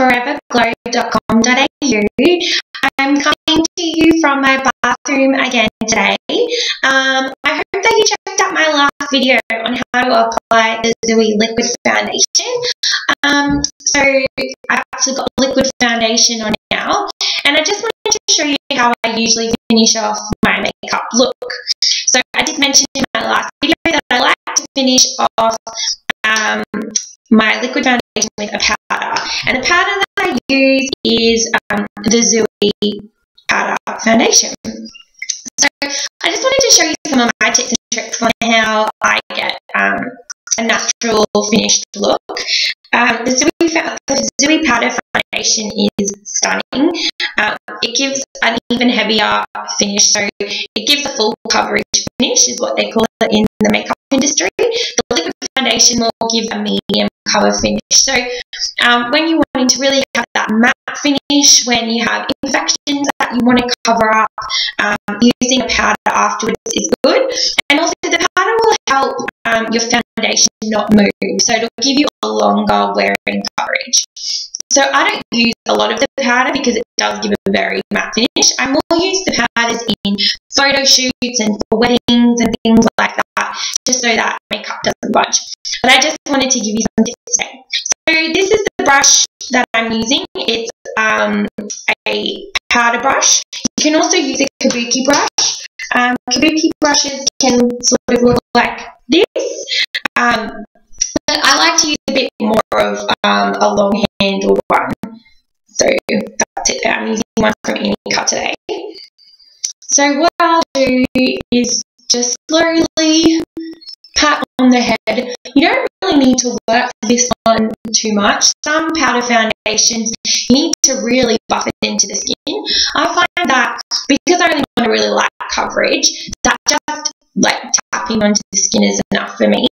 foreverglow.com.au. I'm coming to you from my bathroom again today. I hope that you checked out my last video on how to apply the Zuii liquid foundation. So I've actually got liquid foundation on now, and I just wanted to show you how I usually finish off my makeup look. So I did mention in my last video that I like to finish off my liquid foundation with a powder, and the powder that I use is the Zuii powder foundation. So I just wanted to show you some of my tips and tricks on how I get a natural finished look. The Zuii powder foundation is stunning. It gives an even heavier finish, so it gives a full coverage finish, is what they call it in the makeup industry. The liquid foundation will give a medium cover finish. So when you're wanting to really have that matte finish, when you have imperfections that you want to cover up, using a powder afterwards is good. And also the powder will help your foundation not move, so it'll give you a longer wearing coverage. So I don't use a lot of the powder because it does give a very matte finish. I more use the powders in photo shoots and for weddings and things like that, just so that makeup doesn't budge. But I just wanted to give you some tips today. So this is the brush that I'm using. It's a powder brush. You can also use a kabuki brush. Kabuki brushes can sort of look like this. But I like to use a bit more of a long handle one. So that's it. I'm using one from Cut today. So what I'll do is just slowly pat on the head. You don't really need to work this one too much. Some powder foundations, you need to really buff it into the skin. I find that because I only want a really light coverage, that just like tapping onto the skin is enough for me.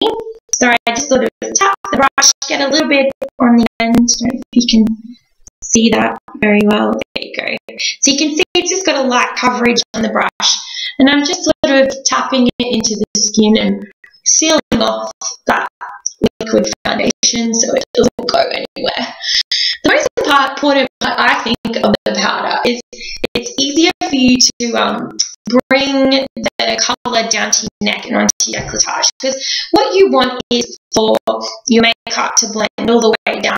So I just sort of tap the brush, get a little bit on the end. I don't know if you can see that very well. There you go. So you can see it's just got a light coverage on the brush, and I'm just sort of tapping it into the skin and sealing off that liquid foundation so it doesn't go anywhere. The most important part I think of the powder is it's easier for you to bring the colour down to your neck and onto your décolletage, because what you want is for your makeup to blend all the way down.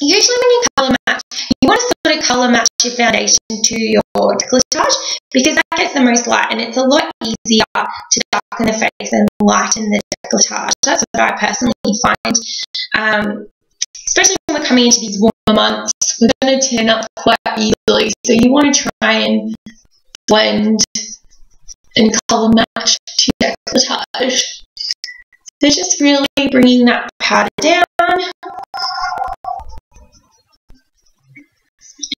Usually when you colour match, you want to sort of colour match your foundation to your décolletage, because that gets the most light, and it's a lot easier to darken the face and lighten the décolletage. That's what I personally find. Especially when we're coming into these warmer months, we're going to turn up quite easily, so you want to try and blend and colour match to your décolletage. So just really bringing that powder down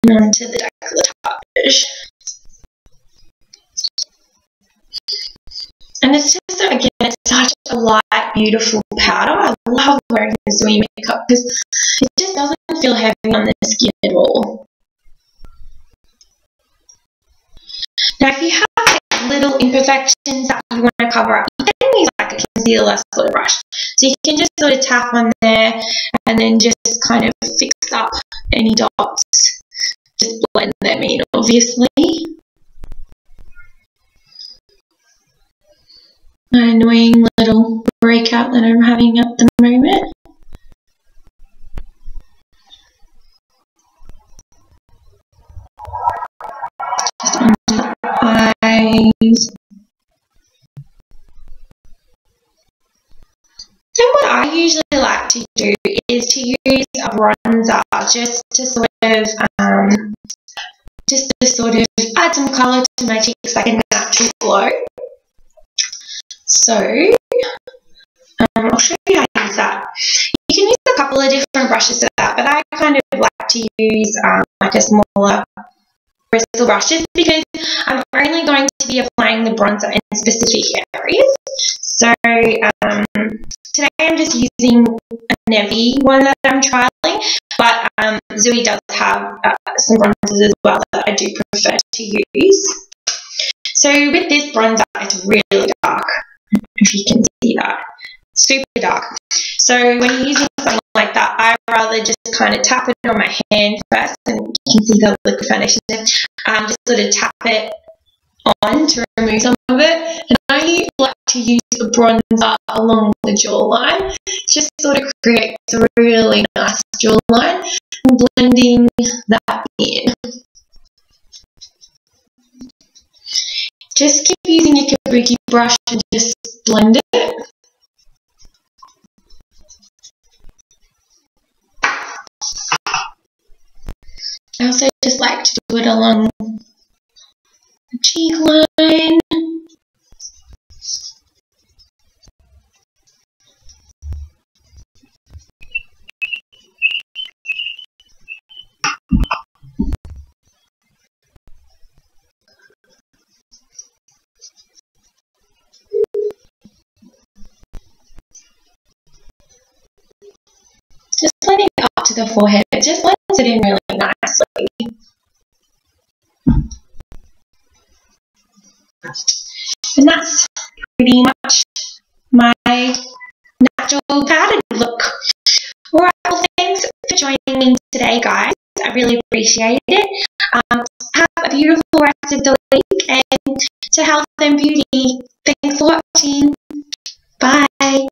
and onto the décolletage. And it's just, again, it's such a light, beautiful powder. I love wearing the Zuii makeup because it just doesn't feel heavy on the skin at all. Now, if you have little imperfections that you want to cover up, you can use like a concealer sort of brush. So you can just sort of tap on there and then just kind of fix up any dots. Just blend them in, obviously. My annoying little breakout that I'm having at the moment. Just onto the eyes. So what I usually like to do is to use a bronzer just to sort of add some colour to my cheeks, like a natural glow. So I'll show you how to use that. You can use a couple of different brushes for that, but I kind of like to use like a smaller bristle brushes because I'm only going to be applying the bronzer in specific areas. So today I'm just using a navy one that I'm trialing, but Zuii does have some bronzers as well that I do prefer to use. So with this bronzer, it's really dark, if you can see that, super dark. So when you're using something like that, I rather to just kind of tap it on my hand first, and you can see the liquid foundation there. Just sort of tap it on to remove some of it. And I like to use a bronzer along the jawline. Just sort of creates a really nice jawline, and blending that in. Just keep using your kabuki brush and just blend it. I also just like to do it along the cheek line. Just blending it up to the forehead, it just blends it in really nicely. And that's pretty much my natural powdered look. Alright, well, thanks for joining me today, guys. I really appreciate it. Have a beautiful rest of the week, and to health and beauty. Thanks for watching. Bye.